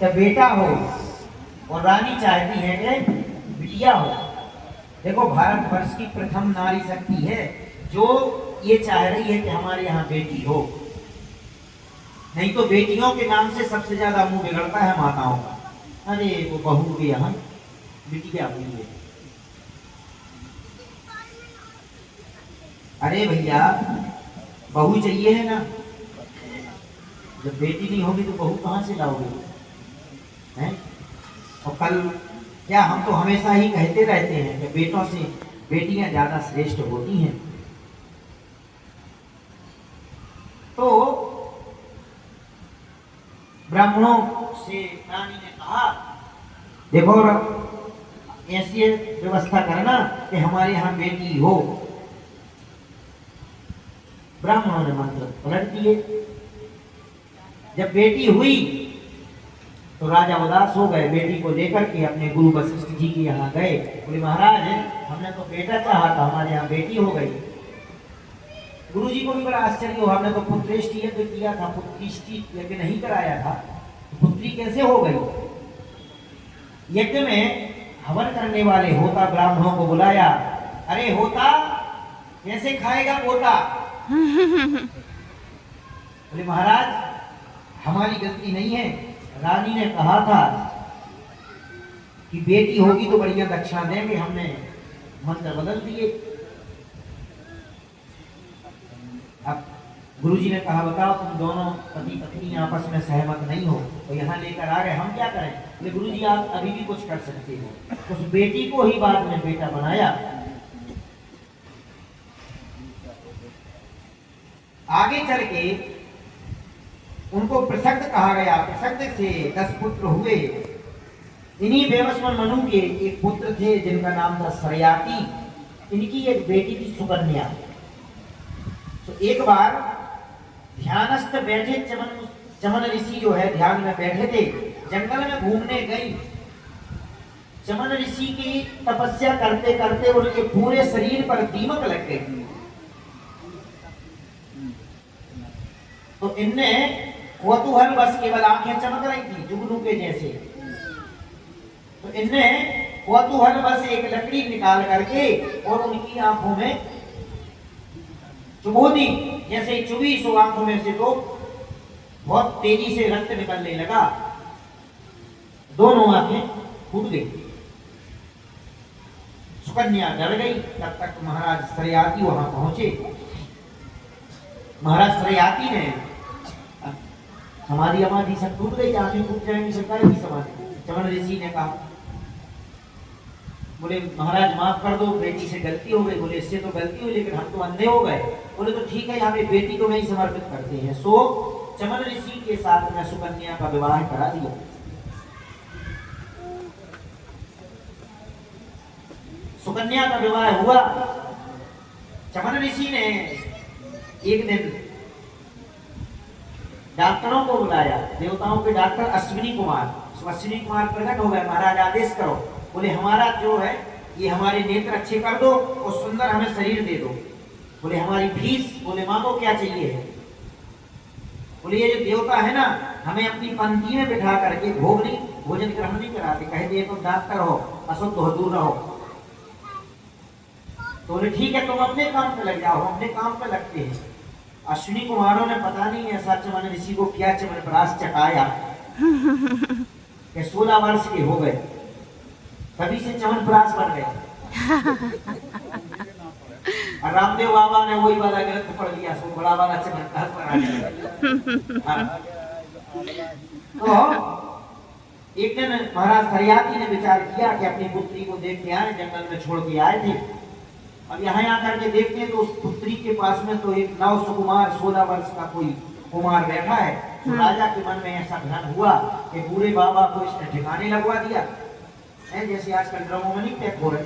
कि बेटा हो, और रानी चाहती है कि बिटिया हो। देखो भारतवर्ष की प्रथम नारी शक्ति है जो ये चाह रही है कि हमारे यहाँ बेटी हो। नहीं तो बेटियों के नाम से सबसे ज्यादा मुंह बिगड़ता है माताओं का। अरे वो बहू के यहाँ बिटिया हुई है। अरे भैया बहू चाहिए है ना, जब बेटी नहीं होगी तो बहू कहाँ से लाओगे हैं? और कल क्या हम तो हमेशा ही कहते रहते हैं कि बेटों से बेटियां ज्यादा श्रेष्ठ होती हैं। तो ब्राह्मणों से रानी ने कहा देखो ऐसी व्यवस्था करना कि हमारे यहाँ बेटी हो। ब्राह्मणों ने मंत्र पलट दिए। जब बेटी हुई तो राजा उदास हो गए, बेटी को लेकर के अपने गुरु वशिष्ठ जी के यहाँ गए। बोले महाराज हमने तो बेटा चाहा था, हमारे यहाँ बेटी हो गई। गुरु जी को भी बड़ा आश्चर्य हुआ, हमने तो पुत्रेष्टि यज्ञ किया था, पुत्रीष्टि यज्ञ नहीं कराया था, पुत्री कैसे हो गई? यज्ञ में हवन करने वाले होता ब्राह्मणों को बुलाया। अरे होता कैसे खाएगा पोता? बोले महाराज हमारी गलती नहीं है, रानी ने कहा था कि बेटी होगी तो बढ़िया दक्षिणा देंगे, हमने मंत्र बदल दिए। अब गुरुजी ने कहा बताओ तुम दोनों पति पत्नी आपस में सहमत नहीं हो तो यहाँ लेकर आ गए, हम क्या करें? बोले गुरुजी आप अभी भी कुछ कर सकते हो। उस बेटी को ही बाद में बेटा बनाया। आगे चल के उनको प्रसक्त कहा गया, प्रसक्त से 10 पुत्र हुए। इन्हीं बेवस्मन मनु के एक पुत्र थे जिनका नाम था सरयाती, इनकी एक बेटी थी सुकन्या। तो एक बार ध्यानस्थ बैठे चमन ऋषि जो है ध्यान में बैठे थे, जंगल में घूमने गई। चमन ऋषि की तपस्या करते करते उनके पूरे शरीर पर दीमक लग गई। तो इनने कौतूहल बस केवल आंखें चमक रही थी जुगनू के जैसे, तो इनने कौतूहल बस एक लकड़ी निकाल करके और उनकी आंखों में चुभो दी। जैसे ही चुभी सो आंखों में से तो बहुत तेजी से रक्त निकलने लगा, दोनों आंखें फूट गई। सुकन्या डर गई। तब तक महाराज सरयाती वहां पहुंचे। महाराज सरयाती ने समाधि अमाधि सब टूट गई, आंखें टूट जाएंगी, सरकार की समाधि। चमन ऋषि ने कहा बोले महाराज माफ कर दो, बेटी से गलती हो गई। बोले इससे तो गलती हुई लेकिन हम तो अंधे हो गए। बोले तो ठीक है हमें बेटी को नहीं समर्पित करते हैं। सो चमन ऋषि के साथ में सुकन्या का विवाह करा दिया। सुकन्या का विवाह हुआ। चमन ऋषि ने एक दिन डॉक्टरों को बुलाया, देवताओं के डॉक्टर अश्विनी कुमार। अश्विनी कुमार प्रकट हो गए, महाराज आदेश करो। बोले हमारा जो है ये हमारे नेत्र अच्छे कर दो और सुंदर हमें शरीर दे दो। बोले हमारी फीस? बोले मांगो क्या चाहिए है? बोले ये जो देवता है ना हमें अपनी पंक्ति में बिठा करके भोग नहीं भोजन ग्रहण नहीं कराते, कहे दिए तुम डॉक्टर हो, अशुद्ध हो, दूर रहो। तो बोले ठीक है तुम अपने काम पे लग जाओ, अपने काम पे लगते हैं। अश्विनी कुमारों ने पता नहीं ऐसा चमन ऋषि को क्या चमनप्राश चटाया कि 16 वर्ष के हो गए, तभी से चमनप्राश बन गए। और रामदेव बाबा ने वही वाला ग्रंथ पढ़ लिया, सो बड़ा वाला चमनप्राश बना दिया। तो एक दिन महाराज सरयाती ने विचार किया कि अपनी पुत्री को देख के आए, जंगल में छोड़ के आए थे। अब यहाँ आकर के देखते हैं तो उस पुत्री के पास में तो एक नव सुकुमार 16 वर्ष का कोई कुमार बैठा है। तो राजा के मन में ऐसा ध्यान हुआ कि बूढ़े बाबा को इसने ठिकाने लगवा दिया है, जैसे आजकल ड्रमों में नहीं पैक हो रहे।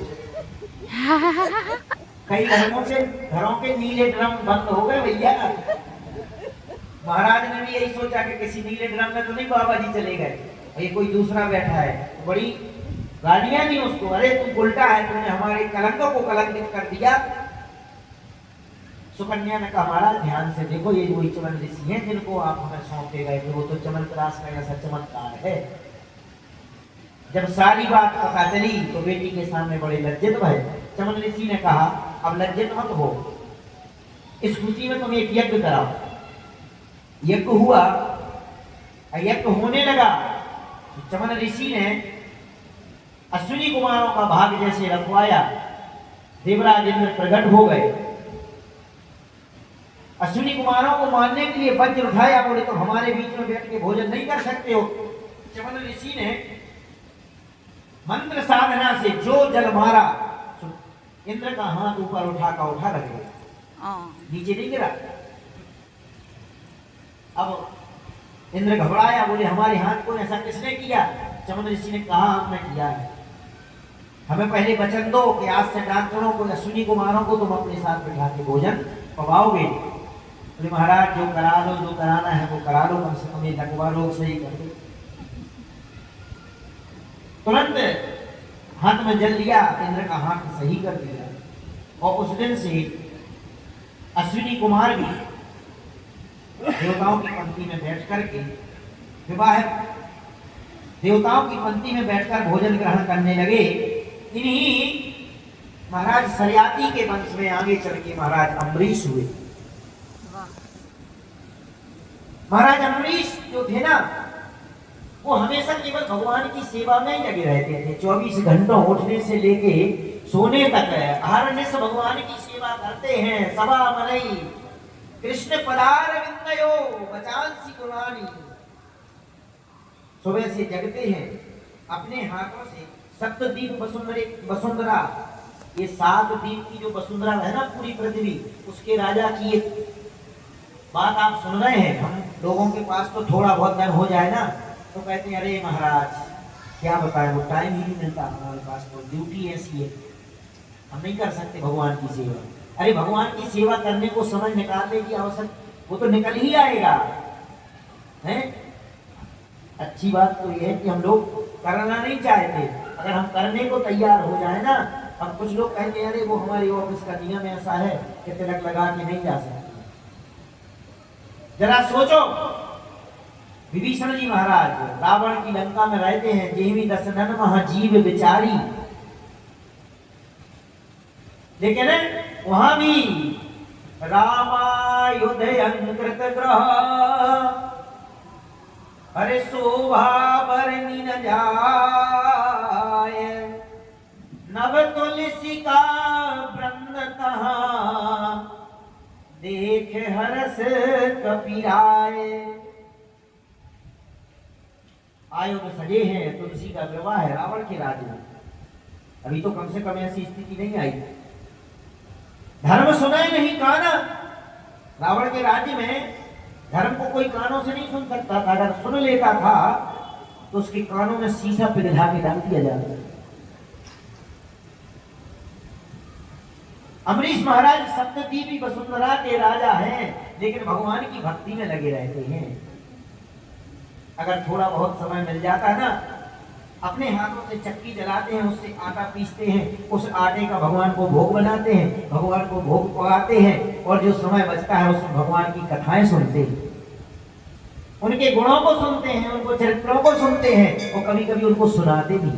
कई घरों के नीले ड्रम बंद हो गए भैया। महाराज ने भी यही सोचा कि किसी नीले ड्रम में तो नहीं बाबा जी चले गए, ये कोई दूसरा बैठा है। तो बड़ी गालियां दी उसको, अरे तुम उल्टा है, तुमने हमारे कलंकों को कलंकित कर दिया। सुकन्या ने कहा महाराज ध्यान से देखो, ये वही चमन ऋषि हैं जिनको आप हमें सौंपे गए थे, वो तो चमत्कार का ऐसा चमत्कार है। जब सारी बात पता चली तो बेटी के सामने बड़े लज्जित भय। चमन ऋषि ने कहा अब लज्जित मत हो, इस खुशी में तुम एक यज्ञ कराओ। यज्ञ हुआ, यज्ञ होने लगा। चमन ऋषि ने अश्विनी कुमारों का भाग जैसे रखवाया, देवराज इंद्र प्रकट हो गए। अश्विनी कुमारों को मारने के लिए वज्र उठाया, बोले तो हमारे बीच में बैठ के भोजन नहीं कर सकते हो। चमन ऋषि ने मंत्र साधना से जो जल मारा, इंद्र का हाथ ऊपर उठा रख गया, नीचे नहीं गिरा। अब इंद्र घबराया, बोले हमारे हाथ को ऐसा किसने किया? चमन ऋषि ने कहा हमने किया है, हमें पहले वचन दो कि आज से डाक्टरों को, अश्विनी कुमारों को तुम अपने साथ बिठा के भोजन पवाओगे। बोले महाराज जो करा लो, जो कराना है वो करा लो, कम से कम ये लकवा रोग सही कर दो। तुरंत हाथ में जल लिया, इंद्र का हाथ सही कर दिया। और उस दिन से अश्विनी कुमार भी देवताओं की पंक्ति में बैठ करके विवाह, देवताओं की पंक्ति में बैठकर भोजन ग्रहण करने लगे। इन्हीं महाराज सरियाती के वंश में आगे चल के महाराज अम्बरीश हुए। महाराज अम्बरीश जो थे ना, वो हमेशा केवल भगवान की सेवा में ही लगे रहते थे। 24 घंटों उठने से लेके सोने तक अहर्निश भगवान की सेवा करते हैं। सभा मनई कृष्ण पदार विंदयो बचांसी गुणानी। सुबह से जगते हैं, अपने हाथों से सप्तद्वीप वसुंधरा, ये 7 द्वीप की जो वसुंधरा है ना पूरी पृथ्वी, उसके राजा की बात आप सुन रहे हैं। हम लोगों के पास तो थोड़ा बहुत धन हो जाए ना तो कहते हैं अरे महाराज क्या बताएं, वो टाइम ही नहीं मिलता हमारे पास, तो ड्यूटी ऐसी है, हम नहीं कर सकते भगवान की सेवा। अरे भगवान की सेवा करने को समय निकालने की आवश्यकता, वो तो निकल ही आएगा है। अच्छी बात तो यह है कि हम लोग करना नहीं चाहते, अगर हम करने को तैयार हो जाए ना। अब कुछ लोग कहते हैं अरे वो हमारे ऑफिस का नियम ऐसा है कि तिलक लगा के नहीं जा सकते। जरा सोचो, विभीषण जी महाराज रावण की लंका में रहते हैं, जेवी दशनन महाजीव बिचारी, लेकिन वहां भी रामायुध अंकृत ग्रह, अरे शोभा बरनी न जाय, नव तुलसी का वृंद तहां, देख हरस कपिराए। आयुध सजे हैं, तुलसी का विवाह है रावण के राज्य में। अभी तो कम से कम ऐसी स्थिति नहीं आई। धर्म सुनाई नहीं काना। रावण के राज्य में धर्म को कोई कानों से नहीं सुन सकता था, अगर सुन लेता था तो उसके कानों में शीशा पिघला के डाल दिया जाता। अम्बरीश महाराज सप्तद्वीपी वसुंधरा के राजा हैं, लेकिन भगवान की भक्ति में लगे रहते हैं। अगर थोड़ा बहुत समय मिल जाता है ना, अपने हाथों से चक्की जलाते हैं, उससे आटा पीसते हैं, उस आटे का भगवान को भोग बनाते हैं, भगवान को भोग पकाते हैं, और जो समय बचता है उसमें भगवान की कथाएं सुनते हैं, उनके गुणों को सुनते हैं, उनको चरित्रों को सुनते हैं, और कभी कभी उनको सुनाते भी।